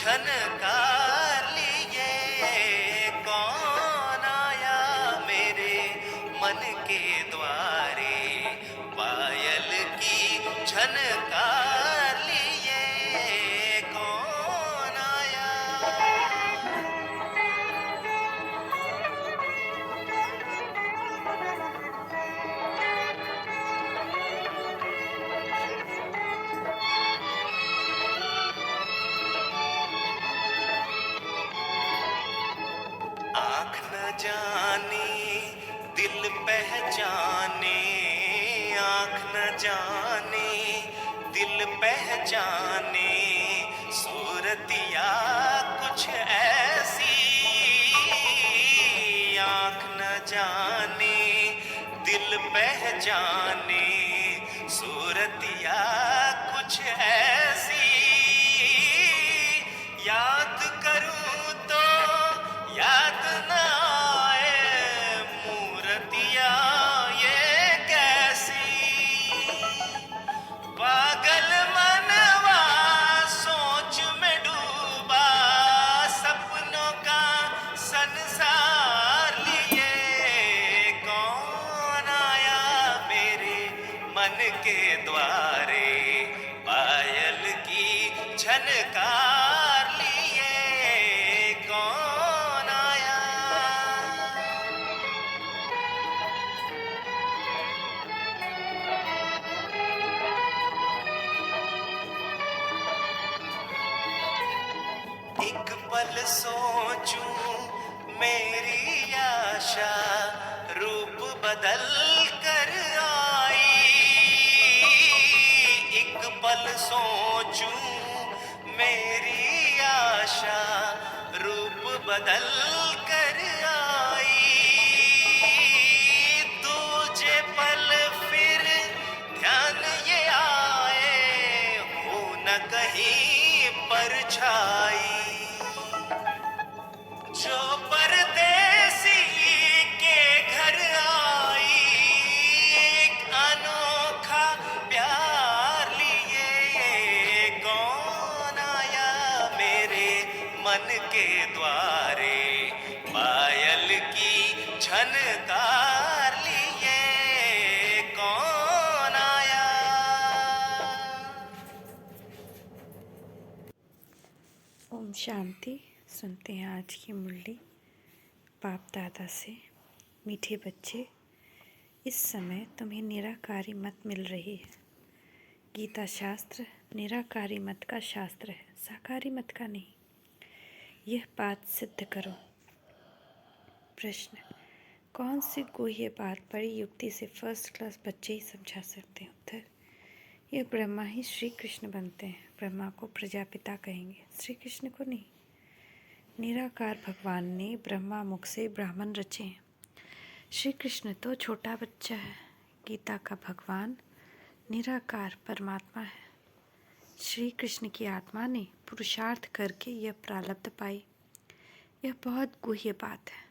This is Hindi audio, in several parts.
झनकार लिए। कौन आया मेरे मन के द्वारे, पायल की झनकार लिए। कौन आया। आँख न जाने दिल पहचाने, आँख न जाने दिल पहचाने, सूरतिया कुछ ऐसी। आँख न जाने दिल पहचाने, सूरतिया कुछ ऐसी। याद करूं तो याद न आए, मूर्तियां ये कैसी। पागल मनवा सोच में डूबा, सपनों का संसार लिए। कौन आया मेरे मन के द्वारे, पायल की झनकार लिए। कौन आया। एक पल सोचूं मेरी आशा, रूप बदल कर आई। एक पल सोचूं मेरी आशा, रूप बदल कर आई। दूजे पल फिर ध्यान ये आए, हो न कहीं परछाई। जो परदेसी के घर आई, एक अनोखा प्यार लिए। कौन आया मेरे मन के द्वारे, पायल की झनकार लिए। कौन आया। ओम शांति। सुनते हैं आज की मुरली बाप दादा से। मीठे बच्चे, इस समय तुम्हें निराकारी मत मिल रही है। गीता शास्त्र निराकारी मत का शास्त्र है, साकारी मत का नहीं। यह बात सिद्ध करो। प्रश्न, कौन सी गुह्य बात बड़ी युक्ति से फर्स्ट क्लास बच्चे ही समझा सकते हैं? उत्तर, यह ब्रह्मा ही श्री कृष्ण बनते हैं। ब्रह्मा को प्रजापिता कहेंगे, श्री कृष्ण को नहीं। निराकार भगवान ने ब्रह्मा मुख से ब्राह्मण रचे हैं। श्री कृष्ण तो छोटा बच्चा है। गीता का भगवान निराकार परमात्मा है। श्री कृष्ण की आत्मा ने पुरुषार्थ करके यह प्रारब्ध पाई। यह बहुत गुह्य बात है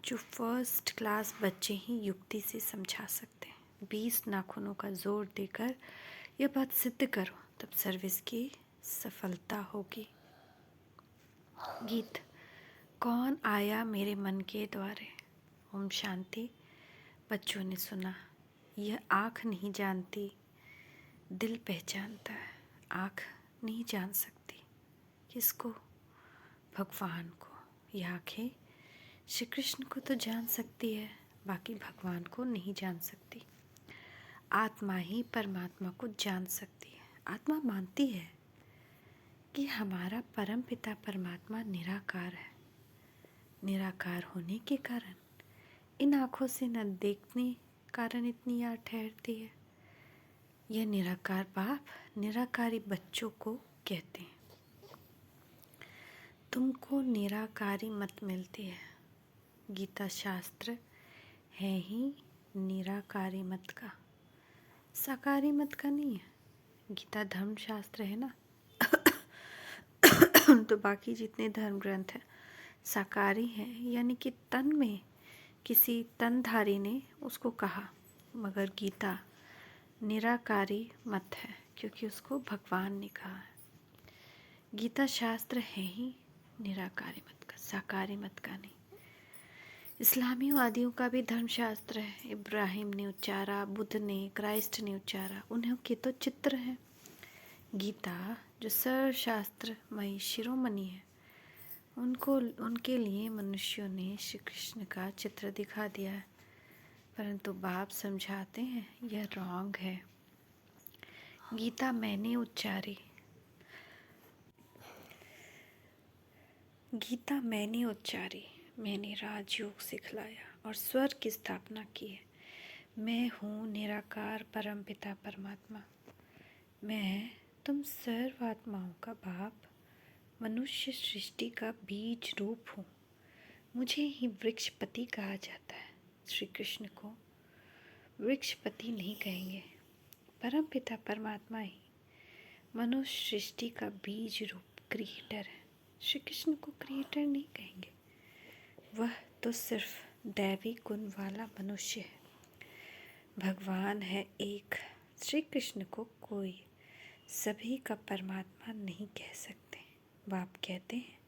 जो फर्स्ट क्लास बच्चे ही युक्ति से समझा सकते हैं। 20 नाखूनों का जोर देकर यह बात सिद्ध करो, तब सर्विस की सफलता होगी। गीत, कौन आया मेरे मन के द्वारे। ओम शांति। बच्चों ने सुना, यह आँख नहीं जानती, दिल पहचानता है। आँख नहीं जान सकती किसको? भगवान को। यह आँखें श्री कृष्ण को तो जान सकती है, बाकी भगवान को नहीं जान सकती। आत्मा ही परमात्मा को जान सकती है। आत्मा मानती है कि हमारा परम पिता परमात्मा निराकार है। निराकार होने के कारण इन आँखों से न देखने कारण इतनी याद ठहरती है। यह निराकार बाप निराकारी बच्चों को कहते हैं, तुमको निराकारी मत मिलती है। गीता शास्त्र है ही निराकारी मत का, साकारी मत का नहीं है। गीता धर्म शास्त्र है ना तो बाकी जितने धर्म ग्रंथ हैं साकारी हैं, यानी कि तन में किसी तनधारी ने उसको कहा, मगर गीता निराकारी मत है क्योंकि उसको भगवान ने कहा है। गीता शास्त्र है ही निराकारी मत का, साकारी मत का नहीं। इस्लामियों आदियों का भी धर्मशास्त्र है। इब्राहिम ने उच्चारा, बुद्ध ने, क्राइस्ट ने उच्चारा, उन्हें के तो चित्र हैं। गीता जो सर्वशास्त्रमयी शिरोमणि है, उनको उनके लिए मनुष्यों ने श्री कृष्ण का चित्र दिखा दिया है, परंतु बाप समझाते हैं यह रॉन्ग है। गीता मैंने उच्चारी, गीता मैंने उच्चारी, मैंने राजयोग सिखलाया और स्वर्ग की स्थापना की है। मैं हूँ निराकार परमपिता परमात्मा। मैं तुम सर्व आत्माओं का बाप, मनुष्य सृष्टि का बीज रूप हूँ। मुझे ही वृक्षपति कहा जाता है। श्री कृष्ण को वृक्षपति नहीं कहेंगे, परमपिता परमात्मा ही मनुष्य सृष्टि का बीज रूप क्रिएटर है। श्री कृष्ण को क्रिएटर नहीं कहेंगे, वह तो सिर्फ दैवी गुण वाला मनुष्य है। भगवान है एक। श्री कृष्ण को कोई सभी का परमात्मा नहीं कह सकते। बाप कहते हैं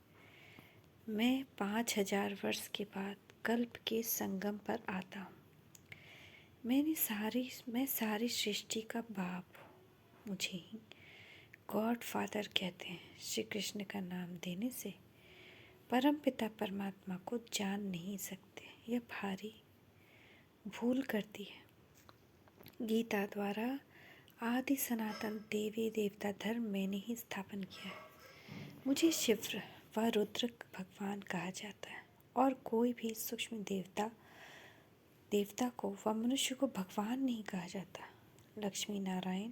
मैं 5000 वर्ष के बाद कल्प के संगम पर आता हूँ। मैं सारी सृष्टि का बाप हूँ। मुझे ही गॉड फादर कहते हैं। श्री कृष्ण का नाम देने से परमपिता परमात्मा को जान नहीं सकते, यह भारी भूल करती है। गीता द्वारा आदि सनातन देवी देवता धर्म मैंने ही स्थापन किया है। मुझे शिव व रुद्र भगवान कहा जाता है और कोई भी सूक्ष्म देवता को व मनुष्य को भगवान नहीं कहा जाता। लक्ष्मी नारायण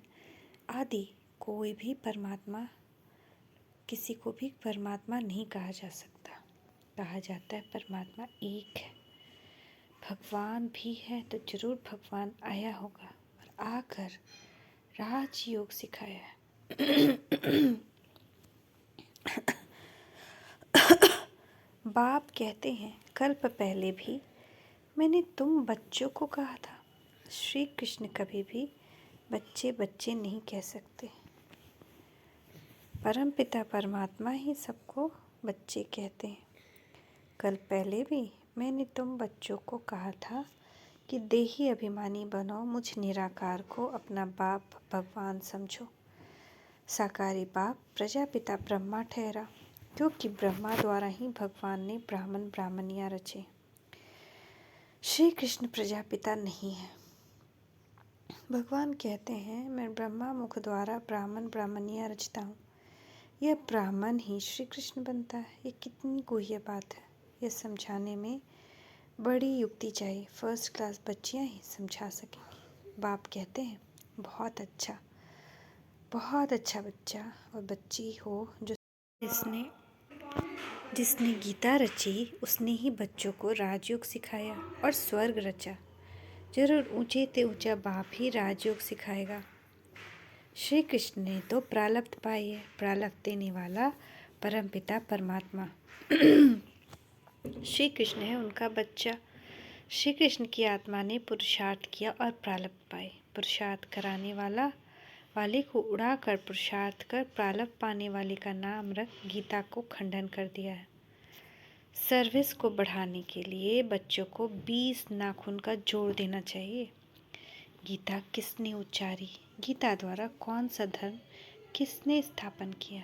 आदि कोई भी परमात्मा, किसी को भी परमात्मा नहीं कहा जा सकता। कहा जाता है परमात्मा एक है। भगवान भी है तो जरूर भगवान आया होगा और आकर राजयोग सिखाया है। बाप कहते हैं कल्प पहले भी मैंने तुम बच्चों को कहा था। श्री कृष्ण कभी भी बच्चे बच्चे नहीं कह सकते। परमपिता परमात्मा ही सबको बच्चे कहते हैं। कल पहले भी मैंने तुम बच्चों को कहा था कि देही अभिमानी बनो, मुझ निराकार को अपना बाप भगवान समझो। साकारी बाप प्रजापिता ब्रह्मा ठहरा, क्योंकि ब्रह्मा द्वारा ही भगवान ने ब्राह्मण ब्राह्मणियाँ रचे। श्री कृष्ण प्रजापिता नहीं है। भगवान कहते हैं मैं ब्रह्मा मुख द्वारा ब्राह्मण ब्राह्मणियाँ रचता हूँ। यह ब्राह्मण ही श्री कृष्ण बनता है। ये कितनी गुह्य बात है। यह समझाने में बड़ी युक्ति चाहिए। फर्स्ट क्लास बच्चियाँ ही समझा सकेंगी। बाप कहते हैं बहुत अच्छा बच्चा और बच्ची हो जो जिसने गीता रची, उसने ही बच्चों को राजयोग सिखाया और स्वर्ग रचा। जरूर ऊंचे ते ऊंचा बाप ही राजयोग सिखाएगा। श्री कृष्ण ने तो प्रारब्ध पाई है, प्रारब्ध देने वाला परमपिता परमात्मा श्री कृष्ण है उनका बच्चा। श्री कृष्ण की आत्मा ने पुरुषार्थ किया और प्रारब्ध पाए। पुरुषार्थ कराने वाले को उड़ाकर पुरुषार्थ कर प्रारब्ध पाने वाले का नाम रख गीता को खंडन कर दिया है। सर्विस को बढ़ाने के लिए बच्चों को 20 नाखून का जोड़ देना चाहिए। गीता किसने उच्चारी? गीता द्वारा कौन सा धर्म किसने स्थापन किया?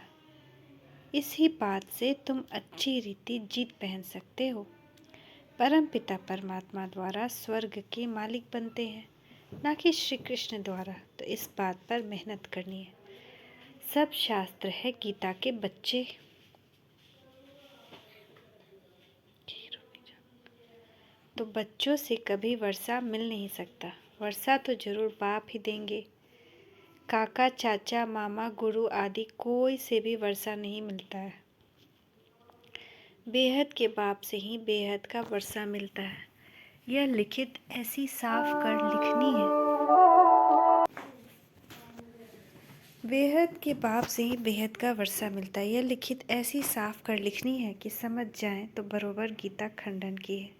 इसी बात से तुम अच्छी रीति जीत पहन सकते हो। परमपिता परमात्मा द्वारा स्वर्ग के मालिक बनते हैं, ना कि श्री कृष्ण द्वारा। तो इस बात पर मेहनत करनी है। सब शास्त्र है गीता के बच्चे। तो बच्चों से कभी वर्षा मिल नहीं सकता। वर्षा तो जरूर बाप ही देंगे। काका चाचा मामा गुरु आदि कोई से भी वर्षा नहीं मिलता है। बेहद के बाप से ही बेहद का वर्षा मिलता है। यह लिखित ऐसी साफ कर लिखनी है। बेहद के बाप से ही बेहद का वर्षा मिलता है। यह लिखित ऐसी साफ कर लिखनी है कि समझ जाएं तो बरोबर गीता खंडन की है।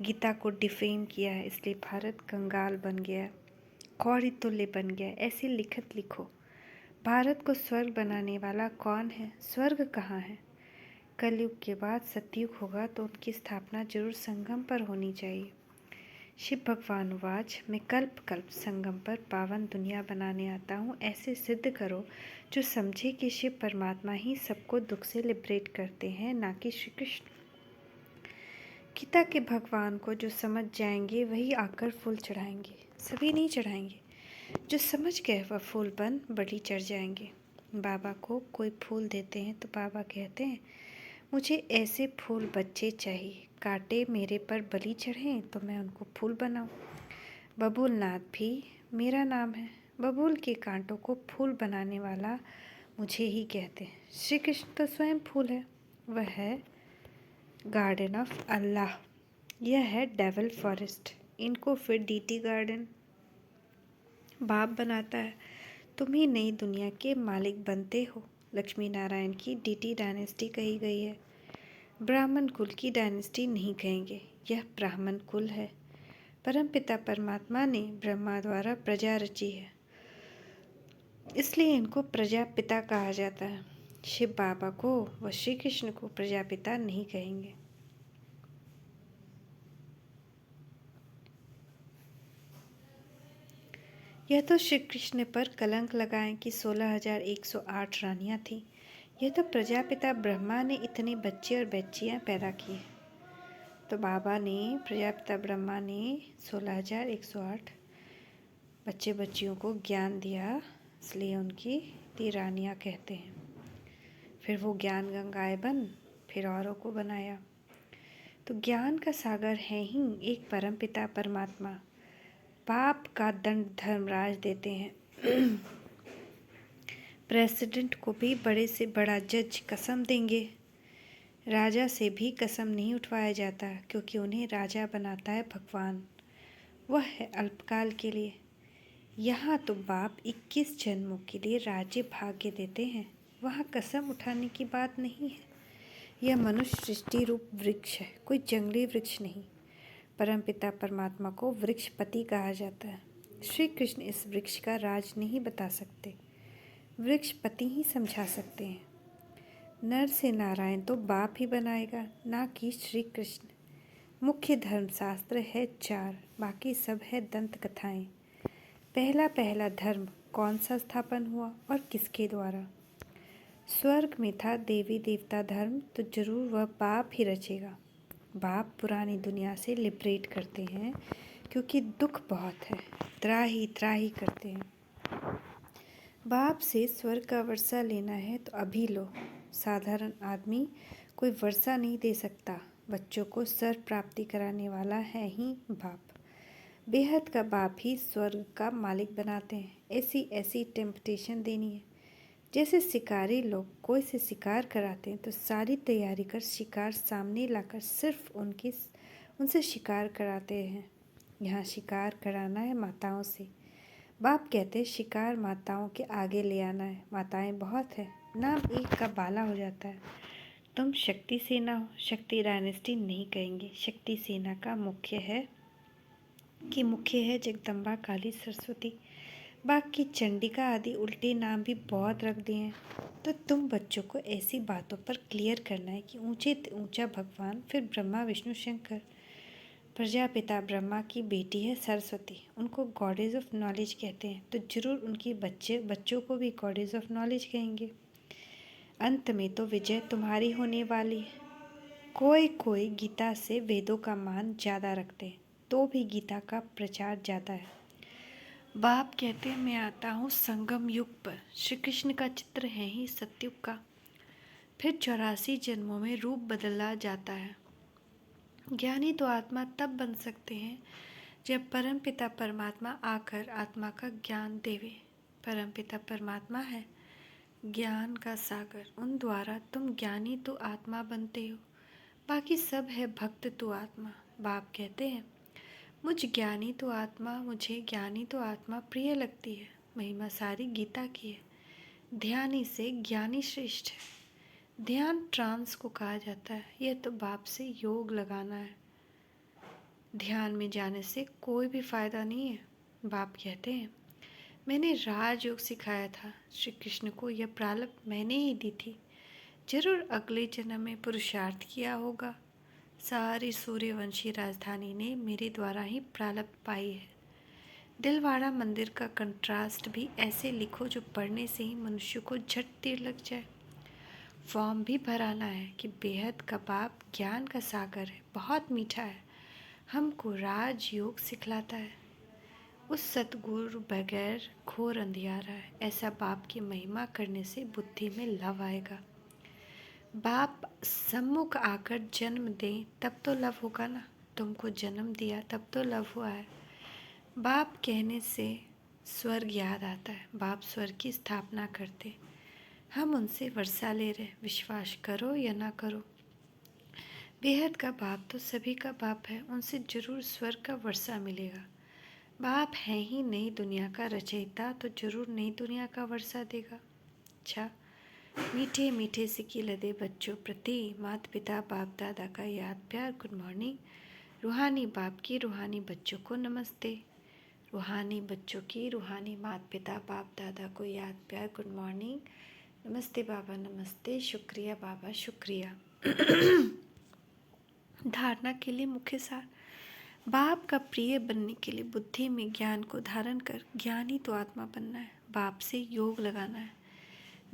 गीता को डिफेम किया है, इसलिए भारत कंगाल बन गया, कौड़ी तुल्य बन गया। ऐसी लिखत लिखो। भारत को स्वर्ग बनाने वाला कौन है? स्वर्ग कहाँ है? कलयुग के बाद सतयुग होगा तो उनकी स्थापना जरूर संगम पर होनी चाहिए। शिव भगवान उवाच, मैं कल्प कल्प संगम पर पावन दुनिया बनाने आता हूँ। ऐसे सिद्ध करो जो समझे कि शिव परमात्मा ही सबको दुख से लिबरेट करते हैं, ना कि श्री कृष्ण। गीता के भगवान को जो समझ जाएंगे वही आकर फूल चढ़ाएंगे, सभी नहीं चढ़ाएंगे। जो समझ गए वह फूल बन बलि चढ़ जाएंगे। बाबा को कोई फूल देते हैं तो बाबा कहते हैं, मुझे ऐसे फूल बच्चे चाहिए, कांटे मेरे पर बलि चढ़ें तो मैं उनको फूल बनाऊं। बबूल नाथ भी मेरा नाम है। बबूल के कांटों को फूल बनाने वाला मुझे ही कहते हैं। श्री कृष्ण तो स्वयं फूल है। वह है गार्डन ऑफ अल्लाह। यह है डेविल फॉरेस्ट। इनको फिर डीटी गार्डन बाप बनाता है। तुम ही नई दुनिया के मालिक बनते हो। लक्ष्मी नारायण की डीटी डायनेस्टी कही गई है। ब्राह्मण कुल की डायनेस्टी नहीं कहेंगे, यह ब्राह्मण कुल है। परमपिता परमात्मा ने ब्रह्मा द्वारा प्रजा रची है, इसलिए इनको प्रजापिता कहा जाता है। शिव बाबा को व श्री कृष्ण को प्रजापिता नहीं कहेंगे। यह तो श्री कृष्ण पर कलंक लगाएं कि 16,108 रानियां थीं। यह तो प्रजापिता ब्रह्मा ने इतने बच्चे और बच्चियां पैदा किए। तो बाबा ने प्रजापिता ब्रह्मा ने 16,108 बच्चे बच्चियों को ज्ञान दिया, इसलिए उनकी इतनी रानियां कहते हैं। फिर वो ज्ञान गंगाएं बन फिर औरों को बनाया। तो ज्ञान का सागर है ही एक परमपिता परमात्मा। पाप का दंड धर्मराज देते हैं। प्रेसिडेंट को भी बड़े से बड़ा जज कसम देंगे। राजा से भी कसम नहीं उठवाया जाता, क्योंकि उन्हें राजा बनाता है भगवान। वह है अल्पकाल के लिए। यहाँ तो बाप 21 जन्मों के लिए राज्य भाग्य देते हैं। वहाँ कसम उठाने की बात नहीं है। यह मनुष्य सृष्टि रूप वृक्ष है, कोई जंगली वृक्ष नहीं। परमपिता परमात्मा को वृक्षपति कहा जाता है। श्री कृष्ण इस वृक्ष का राज नहीं बता सकते, वृक्षपति ही समझा सकते हैं। नर से नारायण तो बाप ही बनाएगा, ना कि श्री कृष्ण। मुख्य धर्मशास्त्र है 4, बाकी सब है दंत कथाएं। पहला पहला धर्म कौन सा स्थापन हुआ और किसके द्वारा? स्वर्ग में था देवी देवता धर्म, तो जरूर वह बाप ही रचेगा। बाप पुरानी दुनिया से लिबरेट करते हैं, क्योंकि दुख बहुत है, त्राही त्राही करते हैं। बाप से स्वर्ग का वर्षा लेना है तो अभी लो। साधारण आदमी कोई वर्षा नहीं दे सकता। बच्चों को सर्व प्राप्ति कराने वाला है ही बाप। बेहद का बाप ही स्वर्ग का मालिक बनाते हैं। ऐसी ऐसी टेम्पटेशन देनी है। जैसे शिकारी लोग कोई से शिकार कराते हैं तो सारी तैयारी कर शिकार सामने लाकर सिर्फ उनसे शिकार कराते हैं। यहाँ शिकार कराना है माताओं से। बाप कहते हैं शिकार माताओं के आगे ले आना है। माताएं बहुत है, नाम एक का बाला हो जाता है। तुम शक्ति सेना हो, शक्ति डायनेस्टी नहीं कहेंगे। शक्ति सेना का मुख्य है जगदम्बा काली सरस्वती। बाकी चंडिका आदि उल्टे नाम भी बहुत रख दिए हैं। तो तुम बच्चों को ऐसी बातों पर क्लियर करना है कि ऊंचे ऊंचा भगवान, फिर ब्रह्मा विष्णु शंकर। प्रजापिता ब्रह्मा की बेटी है सरस्वती, उनको गॉडेज ऑफ नॉलेज कहते हैं, तो जरूर उनकी बच्चों को भी गॉडेज ऑफ नॉलेज कहेंगे। अंत में तो विजय तुम्हारी होने वाली है। कोई गीता से वेदों का मान ज़्यादा रखते हैं, तो भी गीता का प्रचार ज़्यादा है। बाप कहते हैं मैं आता हूँ संगम युग पर। श्री कृष्ण का चित्र है ही सतयुग का। फिर 84 जन्मों में रूप बदला जाता है। ज्ञानी तो आत्मा तब बन सकते हैं जब परमपिता परमात्मा आकर आत्मा का ज्ञान देवे। परमपिता परमात्मा है ज्ञान का सागर, उन द्वारा तुम ज्ञानी तो आत्मा बनते हो, बाकी सब है भक्त तो आत्मा। बाप कहते हैं मुझे ज्ञानी तो आत्मा प्रिय लगती है। महिमा सारी गीता की है। ध्यानी से ज्ञानी श्रेष्ठ है। ध्यान ट्रांस को कहा जाता है। यह तो बाप से योग लगाना है। ध्यान में जाने से कोई भी फायदा नहीं है। बाप कहते हैं मैंने राजयोग सिखाया था। श्री कृष्ण को यह प्रारब्ध मैंने ही दी थी। जरूर अगले जन्म में पुरुषार्थ किया होगा। सारी सूर्यवंशी राजधानी ने मेरे द्वारा ही प्रारब्ध पाई है। दिलवाड़ा मंदिर का कंट्रास्ट भी ऐसे लिखो जो पढ़ने से ही मनुष्य को झट तीर लग जाए। फॉर्म भी भराना है कि बेहद कबाब ज्ञान का सागर है, बहुत मीठा है, हमको राजयोग सिखलाता है। उस सतगुरु बगैर घोर अंधियारा है। ऐसा बाप की महिमा करने से बुद्धि में लव आएगा। बाप सम्मुख आकर जन्म दें तब तो लव होगा ना। तुमको जन्म दिया तब तो लव हुआ है। बाप कहने से स्वर्ग याद आता है। बाप स्वर्ग की स्थापना करते, हम उनसे वर्षा ले रहे। विश्वास करो या ना करो, बेहद का बाप तो सभी का बाप है। उनसे जरूर स्वर्ग का वर्षा मिलेगा। बाप है ही नई दुनिया का रचयिता, तो जरूर नई दुनिया का वर्षा देगा। अच्छा, मीठे मीठे सिक्के लदे बच्चों प्रति माता पिता बाप दादा का याद प्यार गुड मॉर्निंग। रूहानी बाप की रूहानी बच्चों को नमस्ते। रूहानी बच्चों की रूहानी माता पिता बाप दादा को याद प्यार गुड मॉर्निंग। नमस्ते बाबा, नमस्ते, शुक्रिया बाबा, शुक्रिया। धारणा के लिए मुख्य सार। बाप का प्रिय बनने के लिए बुद्धि में ज्ञान को धारण कर ज्ञानी तो आत्मा बनना है। बाप से योग लगाना है।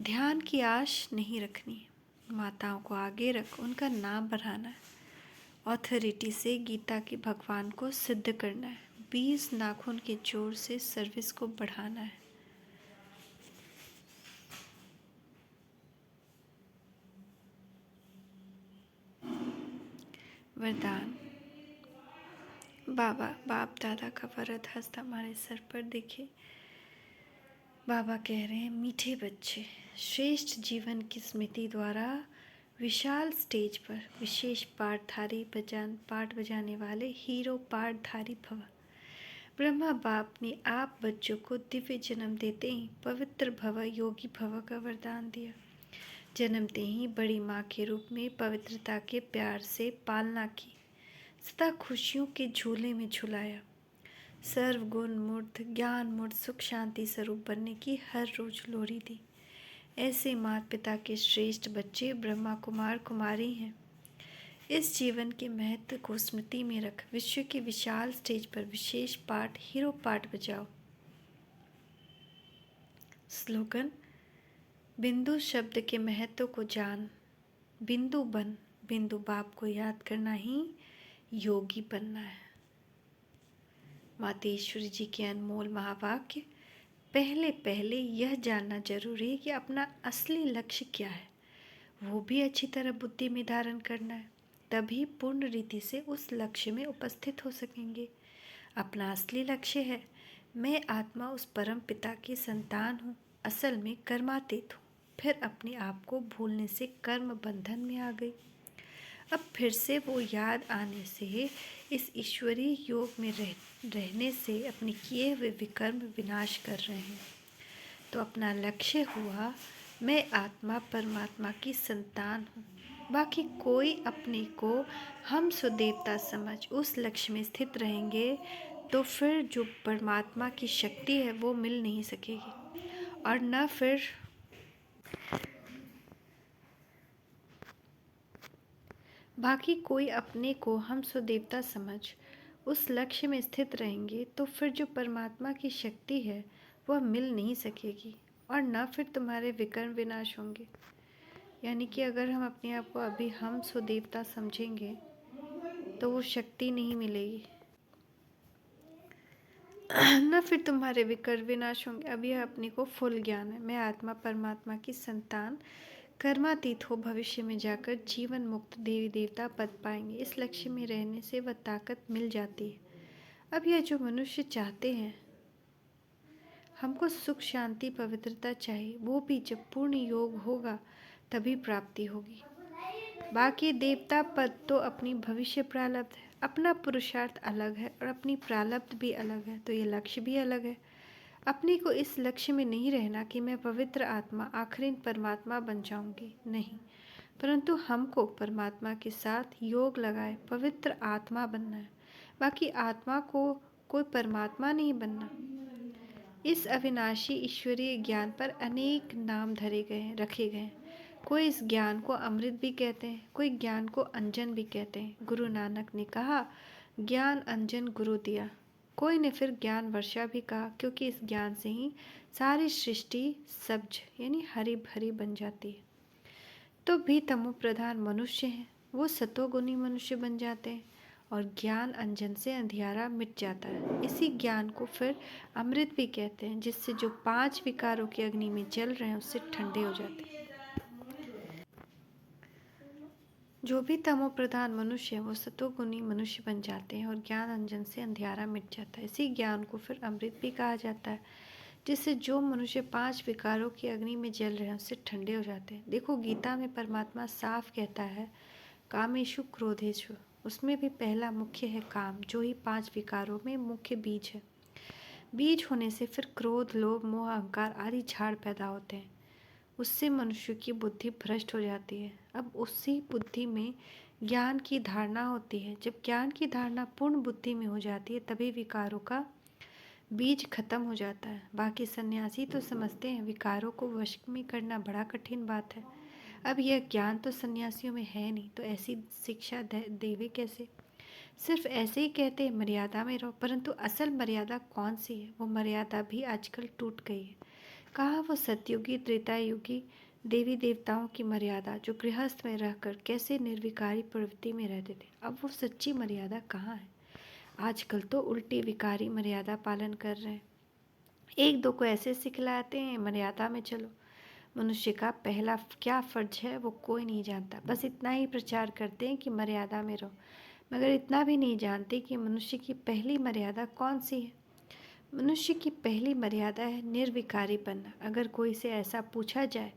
ध्यान की आश नहीं रखनी है। माताओं को आगे रख उनका नाम बढ़ाना है। ऑथोरिटी से गीता के भगवान को सिद्ध करना है। 20 नाखून के जोर से सर्विस को बढ़ाना है। वरदान। बाबा बाप दादा का वरद हस्त हमारे सर पर देखे। बाबा कह रहे हैं, मीठे बच्चे, श्रेष्ठ जीवन की स्मृति द्वारा विशाल स्टेज पर विशेष पाठ बजाने वाले हीरो पाठधारी भव। ब्रह्मा बाप ने आप बच्चों को दिव्य जन्म देते ही पवित्र भव योगी भव का वरदान दिया। जन्मते ही बड़ी माँ के रूप में पवित्रता के प्यार से पालना की, सदा खुशियों के झूले में झुलाया। सर्वगुण मूर्त ज्ञान मूर्त सुख शांति स्वरूप बनने की हर रोज लोरी दी। ऐसे माता पिता के श्रेष्ठ बच्चे ब्रह्मा कुमार कुमारी हैं। इस जीवन के महत्व को स्मृति में रख विश्व के विशाल स्टेज पर विशेष पाठ हीरो पाठ बजाओ। स्लोगन। बिंदु शब्द के महत्व को जान, बिंदु बन, बिंदु बाप को याद करना ही योगी बनना है। मातेश्वरी जी के अनमोल महावाक्य। पहले पहले यह जानना जरूरी है कि अपना असली लक्ष्य क्या है, वो भी अच्छी तरह बुद्धि में धारण करना है, तभी पूर्ण रीति से उस लक्ष्य में उपस्थित हो सकेंगे। अपना असली लक्ष्य है, मैं आत्मा उस परम पिता की संतान हूँ, असल में कर्मातीत हूँ। फिर अपने आप को भूलने से कर्म बंधन में आ गई। अब फिर से वो याद आने से, इस ईश्वरीय योग में रहने से अपने किए हुए विकर्म विनाश कर रहे हैं। तो अपना लक्ष्य हुआ, मैं आत्मा परमात्मा की संतान हूँ। बाकी कोई अपने को हम स्वदेवता समझ उस लक्ष्य में स्थित रहेंगे तो फिर जो परमात्मा की शक्ति है वो मिल नहीं सकेगी, और न फिर बाकी कोई अपने को हम स्वदेवता समझ उस लक्ष्य में स्थित रहेंगे तो फिर जो परमात्मा की शक्ति है वह मिल नहीं सकेगी, और न फिर तुम्हारे विकर्म विनाश होंगे। यानी कि अगर हम अपने आप को अभी हम स्वदेवता समझेंगे तो वो शक्ति नहीं मिलेगी, न फिर तुम्हारे विकर्म विनाश होंगे। अभी अपने को फुल ज्ञान है, मैं आत्मा परमात्मा की संतान, कर्मातीत हो भविष्य में जाकर जीवन मुक्त देवी देवता पद पाएंगे। इस लक्ष्य में रहने से वह ताकत मिल जाती है। अब यह जो मनुष्य चाहते हैं, हमको सुख शांति पवित्रता चाहिए, वो भी जब पूर्ण योग होगा तभी प्राप्ति होगी। बाकी देवता पद तो अपनी भविष्य प्रारब्ध है, अपना पुरुषार्थ अलग है और अपनी प्रारब्ध भी अलग है, तो ये लक्ष्य भी अलग है। अपने को इस लक्ष्य में नहीं रहना कि मैं पवित्र आत्मा आखिरी परमात्मा बन जाऊंगी, नहीं, परंतु हमको परमात्मा के साथ योग लगाए पवित्र आत्मा बनना है। बाकी आत्मा को कोई परमात्मा नहीं बनना। इस अविनाशी ईश्वरीय ज्ञान पर अनेक नाम रखे गए हैं। कोई इस ज्ञान को अमृत भी कहते हैं, कोई ज्ञान को अंजन भी कहते हैं। गुरु नानक ने कहा, ज्ञान अंजन गुरु दिया। कोई ने फिर ज्ञान वर्षा भी कहा, क्योंकि इस ज्ञान से ही सारी सृष्टि सब्ज यानी हरी भरी बन जाती है। तो भी तमो प्रधान मनुष्य हैं, वो सतोगुणी मनुष्य बन जाते हैं और ज्ञान अंजन से अंधियारा मिट जाता है। इसी ज्ञान को फिर अमृत भी कहते हैं, जिससे जो 5 विकारों की अग्नि में जल रहे हैं उससे ठंडे हो जाते हैं। जो भी तमो प्रधान मनुष्य है वो सतोगुणी मनुष्य बन जाते हैं और ज्ञान अंजन से अंधियारा मिट जाता है। इसी ज्ञान को फिर अमृत भी कहा जाता है, जिससे जो मनुष्य 5 विकारों की अग्नि में जल रहे हैं उससे ठंडे हो जाते हैं। देखो, गीता में परमात्मा साफ कहता है, कामेषु क्रोधेषु। उसमें भी पहला मुख्य है काम, जो ही 5 विकारों में मुख्य बीज है। बीज होने से फिर क्रोध, लोभ, मोह, अहंकार आदि झाड़ पैदा होते हैं। उससे मनुष्य की बुद्धि भ्रष्ट हो जाती है। अब उसी बुद्धि में ज्ञान की धारणा होती है। जब ज्ञान की धारणा पूर्ण बुद्धि में हो जाती है, तभी विकारों का बीज खत्म हो जाता है। बाकी सन्यासी तो समझते हैं विकारों को वश में करना बड़ा कठिन बात है। अब यह ज्ञान तो सन्यासियों में है नहीं, तो ऐसी शिक्षा देवे कैसे? सिर्फ ऐसे ही कहते हैं मर्यादा में रहो, परंतु असल मर्यादा कौन सी है? वो मर्यादा भी आजकल टूट गई है। कहा वो सतयुगी त्रेता युगी देवी देवताओं की मर्यादा, जो गृहस्थ में रहकर कैसे निर्विकारी प्रवृत्ति में रहते थे, अब वो सच्ची मर्यादा कहाँ है? आजकल तो उल्टी विकारी मर्यादा पालन कर रहे हैं। एक दो को ऐसे सिखलाते हैं, मर्यादा में चलो। मनुष्य का पहला क्या फर्ज है वो कोई नहीं जानता। बस इतना ही प्रचार करते हैं कि मर्यादा में रहो, मगर इतना भी नहीं जानते कि मनुष्य की पहली मर्यादा कौन सी है। मनुष्य की पहली मर्यादा है निर्विकारी बनना। अगर कोई से ऐसा पूछा जाए,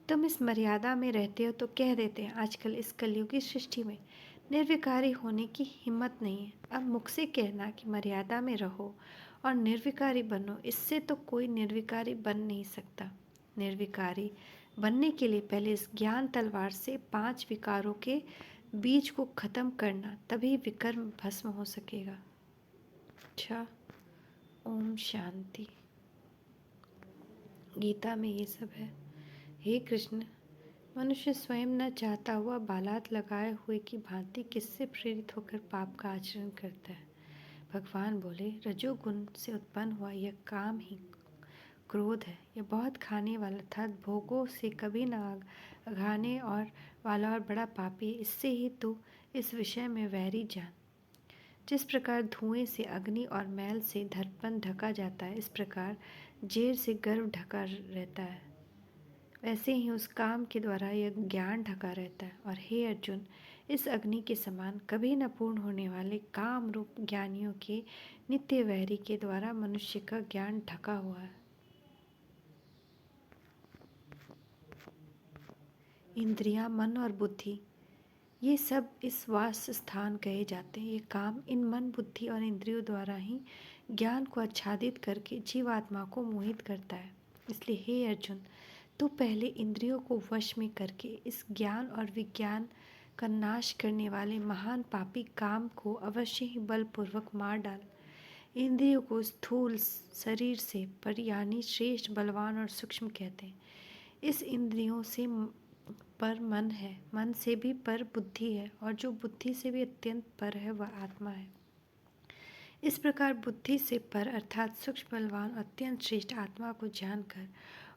तुम इस मर्यादा में रहते हो, तो कह देते हैं आजकल इस कलयुग की सृष्टि में निर्विकारी होने की हिम्मत नहीं है। अब मुख से कहना कि मर्यादा में रहो और निर्विकारी बनो, इससे तो कोई निर्विकारी बन नहीं सकता। निर्विकारी बनने के लिए पहले इस ज्ञान तलवार से 5 विकारों के बीज को खत्म करना, तभी विकर्म भस्म हो सकेगा। अच्छा, ओम शांति। गीता में ये सब है। हे कृष्ण, मनुष्य स्वयं न चाहता हुआ बालात लगाए हुए की भांति किससे प्रेरित होकर पाप का आचरण करता है? भगवान बोले, रजोगुण से उत्पन्न हुआ यह काम ही क्रोध है। यह बहुत खाने वाला अर्थात भोगों से कभी न अघाने और वाला और बड़ा पापी है। इससे ही तू इस विषय में वैरी जान। जिस प्रकार धुएं से अग्नि और मैल से दर्पण ढका जाता है, इस प्रकार जेर से गर्भ ढका रहता है, वैसे ही उस काम के द्वारा यह ज्ञान ढका रहता है। और हे अर्जुन, इस अग्नि के समान कभी न पूर्ण होने वाले काम रूप ज्ञानियों के नित्य वैरी के द्वारा मनुष्य का ज्ञान ढका हुआ है। इंद्रियां, मन और बुद्धि, ये सब इस वास स्थान कहे जाते हैं। ये काम इन मन, बुद्धि और इंद्रियों द्वारा ही ज्ञान को आच्छादित करके जीवात्मा को मोहित करता है। इसलिए हे अर्जुन, तो पहले इंद्रियों को वश में करके इस ज्ञान और विज्ञान का नाश करने वाले महान पापी काम को अवश्य ही बलपूर्वक मार डाल। इंद्रियों को स्थूल शरीर से पर यानी श्रेष्ठ, बलवान और सूक्ष्म कहते हैं। इस इंद्रियों से पर मन है, मन से भी पर बुद्धि है, और जो बुद्धि से भी अत्यंत पर है वह आत्मा है। इस प्रकार बुद्धि से पर अर्थात सूक्ष्म, बलवान, अत्यंत श्रेष्ठ आत्मा को जानकर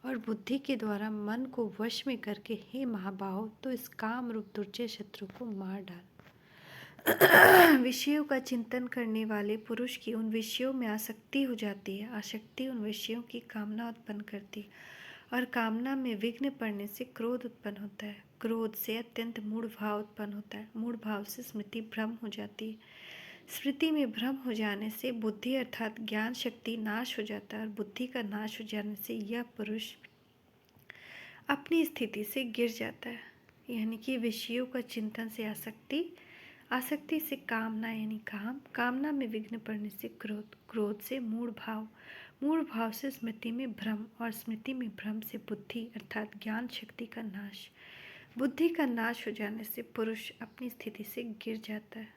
और बुद्धि के द्वारा मन को वश में करके, हे महाबाहो, तो इस काम रूप दुर्जय शत्रु को मार डाल। विषयों का चिंतन करने वाले पुरुष की उन विषयों में आसक्ति हो जाती है। आसक्ति उन विषयों की कामना उत्पन्न करती है, और कामना में विघ्न पड़ने से क्रोध उत्पन्न होता है। क्रोध से अत्यंत मूढ़ भाव उत्पन्न होता है। मूढ़ भाव से स्मृति भ्रम हो जाती है। स्मृति में भ्रम हो जाने से बुद्धि अर्थात ज्ञान शक्ति नाश हो जाता है, और बुद्धि का नाश हो जाने से यह पुरुष अपनी स्थिति से गिर जाता है। यानी कि विषयों का चिंतन से आसक्ति, आसक्ति से कामना यानी काम, कामना में विघ्न पड़ने से क्रोध, क्रोध से मूढ़ भाव, मूढ़ भाव से स्मृति में भ्रम, और स्मृति में भ्रम से बुद्धि अर्थात ज्ञान शक्ति का नाश। बुद्धि का नाश हो जाने से पुरुष अपनी स्थिति से गिर जाता है।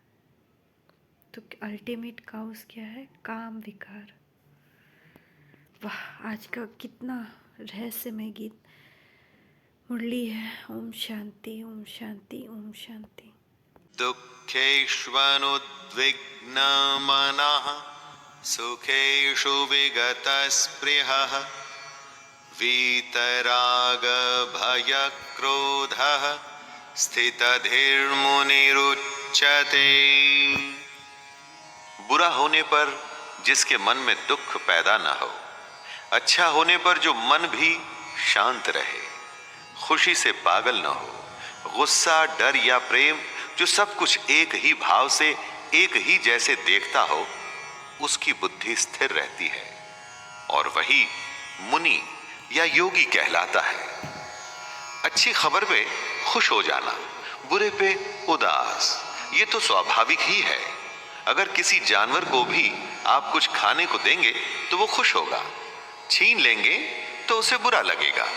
तो अल्टीमेट काउस क्या है? काम विकार। वाह, आज का कितना रहस्यमय गीत। मुरली है। ओम शांति, ओम शांति, ओम शांति। दुःखेष्वनुद्विग्नमनः सुखेषु विगतस्पृहः वीतरागभयक्रोधः स्थितधीर्मुनिरुच्यते। बुरा होने पर जिसके मन में दुख पैदा न हो, अच्छा होने पर जो मन भी शांत रहे, खुशी से पागल न हो, गुस्सा, डर या प्रेम, जो सब कुछ एक ही भाव से एक ही जैसे देखता हो, उसकी बुद्धि स्थिर रहती है और वही मुनि या योगी कहलाता है। अच्छी खबर पे खुश हो जाना, बुरे पे उदास, ये तो स्वाभाविक ही है। अगर किसी जानवर को भी आप कुछ खाने को देंगे तो वो खुश होगा, छीन लेंगे तो उसे बुरा लगेगा।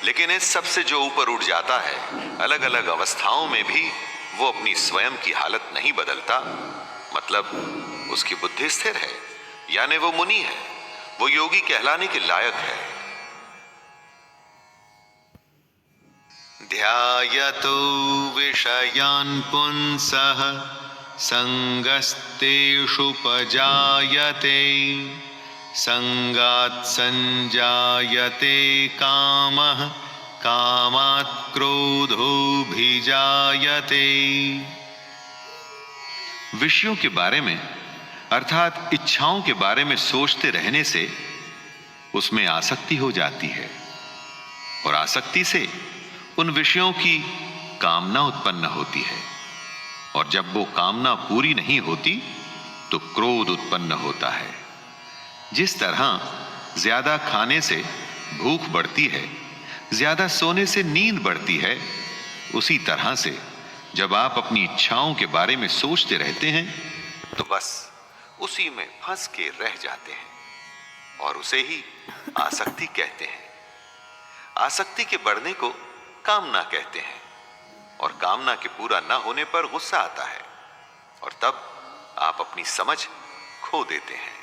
लेकिन इस सब से जो ऊपर उठ जाता है, अलग अलग अवस्थाओं में भी वो अपनी स्वयं की हालत नहीं बदलता, मतलब उसकी बुद्धि स्थिर है, यानी वो मुनि है, वो योगी कहलाने के लायक है। ध्यायतो विषयान् पुंसः संगस्तेषुपजायते संगात् संजायते कामः कामात् क्रोधोऽभिजायते। विषयों के बारे में अर्थात इच्छाओं के बारे में सोचते रहने से उसमें आसक्ति हो जाती है और आसक्ति से उन विषयों की कामना उत्पन्न होती है और जब वो कामना पूरी नहीं होती तो क्रोध उत्पन्न होता है। जिस तरह ज्यादा खाने से भूख बढ़ती है, ज्यादा सोने से नींद बढ़ती है, उसी तरह से जब आप अपनी इच्छाओं के बारे में सोचते रहते हैं तो बस उसी में फंस के रह जाते हैं और उसे ही आसक्ति कहते हैं। आसक्ति के बढ़ने को कामना कहते हैं और कामना के पूरा न होने पर गुस्सा आता है और तब आप अपनी समझ खो देते हैं।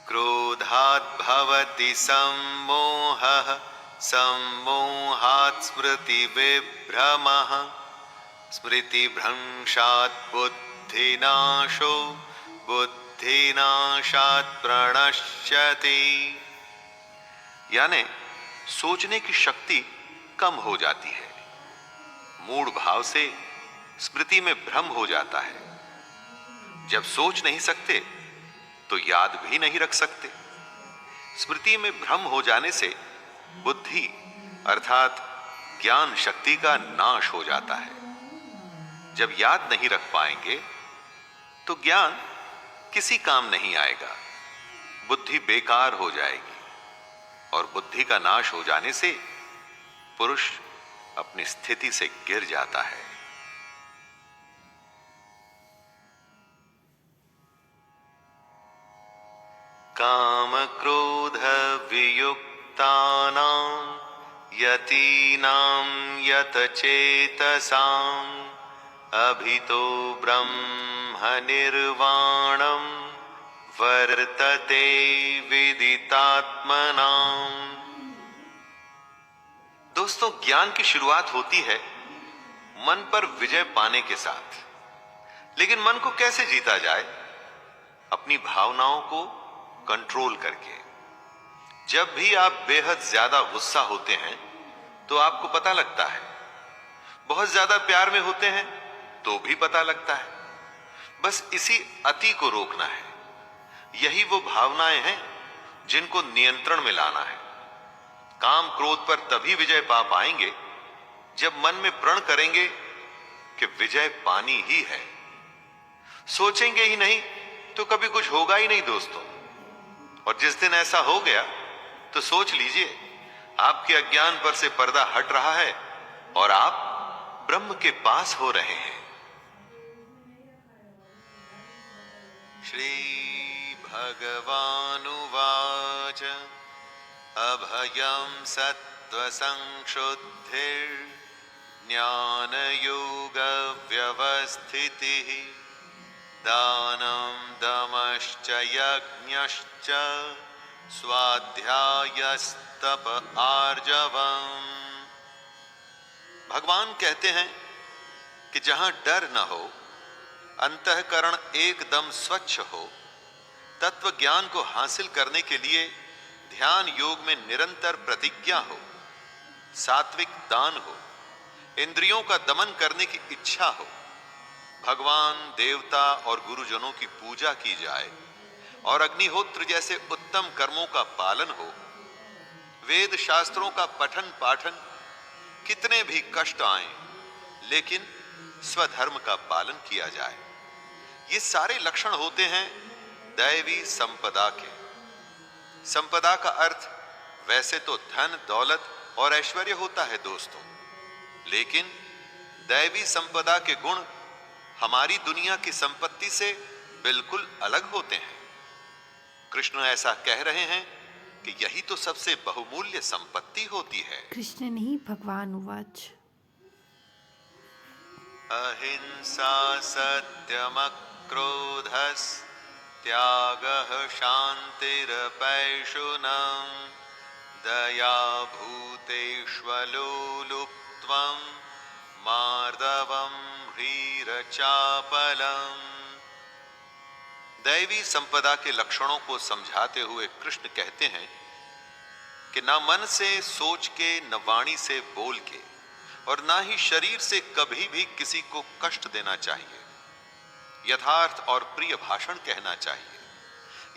क्रोधात् भवति सम्मोहः सम्मोहात् स्मृतिविभ्रमः स्मृतिभ्रंशात् बुद्धिनाशो बुद्धिनाशात् प्रणश्यति। यानी सोचने की शक्ति कम हो जाती है, मूढ़ भाव से स्मृति में भ्रम हो जाता है। जब सोच नहीं सकते तो याद भी नहीं रख सकते। स्मृति में भ्रम हो जाने से बुद्धि अर्थात ज्ञान शक्ति का नाश हो जाता है। जब याद नहीं रख पाएंगे तो ज्ञान किसी काम नहीं आएगा, बुद्धि बेकार हो जाएगी और बुद्धि का नाश हो जाने से पुरुष अपनी स्थिति से गिर जाता है। काम क्रोध वियुक्तानां यतीनां यतचेतसाम् अभितो ब्रह्म निर्वाणं वर्तते विदितात्मनां। दोस्तों, ज्ञान की शुरुआत होती है मन पर विजय पाने के साथ। लेकिन मन को कैसे जीता जाए? अपनी भावनाओं को कंट्रोल करके। जब भी आप बेहद ज्यादा गुस्सा होते हैं तो आपको पता लगता है, बहुत ज्यादा प्यार में होते हैं तो भी पता लगता है। बस इसी अति को रोकना है। यही वो भावनाएं हैं जिनको नियंत्रण में लाना है। काम क्रोध पर तभी विजय पा पाएंगे जब मन में प्रण करेंगे कि विजय पानी ही है। सोचेंगे ही नहीं तो कभी कुछ होगा ही नहीं दोस्तों। और जिस दिन ऐसा हो गया तो सोच लीजिए आपके अज्ञान पर से पर्दा हट रहा है और आप ब्रह्म के पास हो रहे हैं। श्री भगवानुवाच अभयं सत्त्वसंशुद्धिर् ज्ञान योग व्यवस्थितिः दानं दमश्च यज्ञश्च स्वाध्यायस्तप आर्जवम्। भगवान कहते हैं कि जहां डर न हो, अंतःकरण एकदम स्वच्छ हो, तत्व ज्ञान को हासिल करने के लिए ध्यान योग में निरंतर प्रतिज्ञा हो, सात्विक दान हो, इंद्रियों का दमन करने की इच्छा हो, भगवान देवता और गुरुजनों की पूजा की जाए और अग्निहोत्र जैसे उत्तम कर्मों का पालन हो, वेद शास्त्रों का पठन पाठन, कितने भी कष्ट आए लेकिन स्वधर्म का पालन किया जाए, ये सारे लक्षण होते हैं दैवी संपदा के। संपदा का अर्थ वैसे तो धन दौलत और ऐश्वर्य होता है दोस्तों, लेकिन दैवी संपदा के गुण हमारी दुनिया की संपत्ति से बिल्कुल अलग होते हैं। कृष्ण ऐसा कह रहे हैं कि यही तो सबसे बहुमूल्य संपत्ति होती है। कृष्ण नहीं, भगवान उवाच। अहिंसा सत्यमक्रोधस्त्यागः शान्तिरपैशुनम् दया भूतेष्वलोलुप्त्वं मार्दवं ह्रीरचापलम्। दैवी संपदा के लक्षणों को समझाते हुए कृष्ण कहते हैं कि ना मन से सोच के, न वाणी से बोल के और ना ही शरीर से कभी भी किसी को कष्ट देना चाहिए। यथार्थ और प्रिय भाषण कहना चाहिए,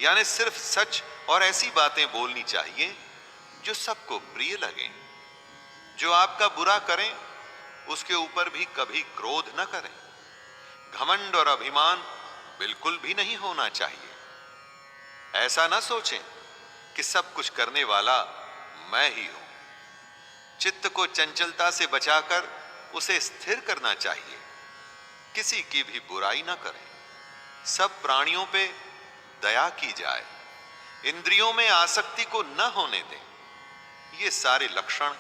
यानी सिर्फ सच और ऐसी बातें बोलनी चाहिए जो सबको प्रिय लगें। जो आपका बुरा करें उसके ऊपर भी कभी क्रोध न करें। घमंड और अभिमान बिल्कुल भी नहीं होना चाहिए। ऐसा न सोचें कि सब कुछ करने वाला मैं ही हूं। चित्त को चंचलता से बचाकर उसे स्थिर करना चाहिए। किसी की भी बुराई न करें। सब प्राणियों पे दया की जाए। इंद्रियों में आसक्ति को न होने दें। ये सारे लक्षण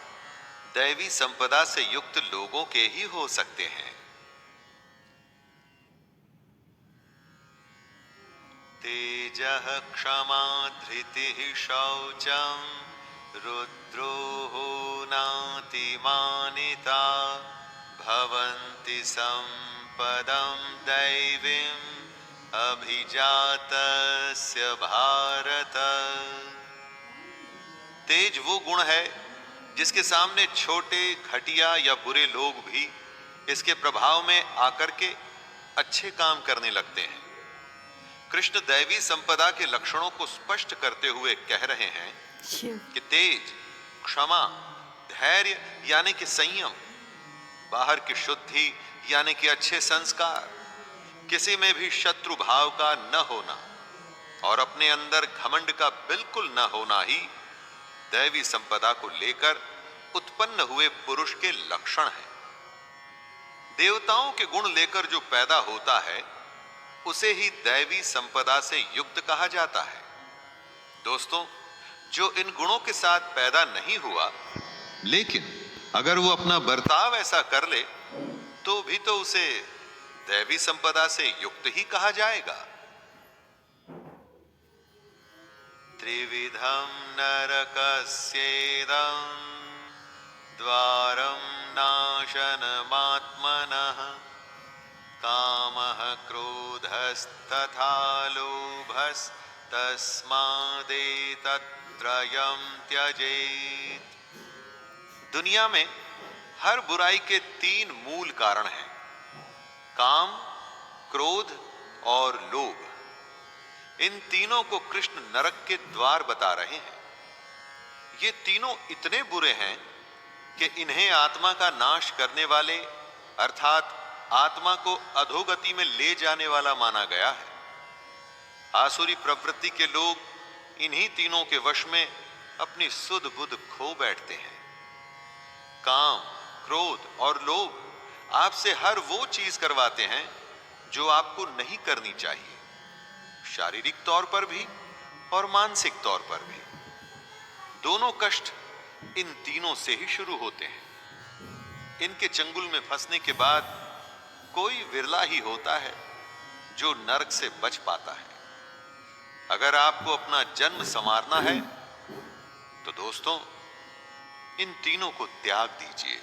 दैवी संपदा से युक्त लोगों के ही हो सकते हैं। तेजः क्षमा धृतिः शौचम् रुद्रोहो नातिमानिता भवन्ति सम्पदं दैवीम् अभिजातस्य भारत। तेज वो गुण है जिसके सामने छोटे, घटिया या बुरे लोग भी इसके प्रभाव में आकर के अच्छे काम करने लगते हैं। कृष्ण दैवी संपदा के लक्षणों को स्पष्ट करते हुए कह रहे हैं कि तेज, क्षमा, धैर्य यानी कि संयम, बाहर की शुद्धि यानी कि अच्छे संस्कार, किसी में भी शत्रु भाव का न होना और अपने अंदर घमंड का बिल्कुल न होना ही दैवी संपदा को लेकर उत्पन्न हुए पुरुष के लक्षण हैं। देवताओं के गुण लेकर जो पैदा होता है उसे ही दैवी संपदा से युक्त कहा जाता है। दोस्तों, जो इन गुणों के साथ पैदा नहीं हुआ, लेकिन अगर वो अपना बर्ताव ऐसा कर ले तो भी तो उसे दैवी संपदा से युक्त ही कहा जाएगा। त्रिविधं नरकस्येदं द्वारं नाशनमात्मनः कामः क्रोधस्तथा लोभस्तस्मादेतत्त्रयं त्यजेत्। दुनिया में हर बुराई के 3 मूल कारण हैं, काम, क्रोध और लोभ। इन तीनों को कृष्ण नरक के द्वार बता रहे हैं। ये तीनों इतने बुरे हैं कि इन्हें आत्मा का नाश करने वाले अर्थात आत्मा को अधोगति में ले जाने वाला माना गया है। आसुरी प्रवृत्ति के लोग इन्हीं तीनों के वश में अपनी सुध बुध खो बैठते हैं। काम, क्रोध और लोभ आपसे हर वो चीज करवाते हैं जो आपको नहीं करनी चाहिए, शारीरिक तौर पर भी और मानसिक तौर पर भी। दोनों कष्ट इन तीनों से ही शुरू होते हैं। इनके चंगुल में फंसने के बाद कोई विरला ही होता है जो नरक से बच पाता है। अगर आपको अपना जन्म संवारना है तो दोस्तों इन तीनों को त्याग दीजिए।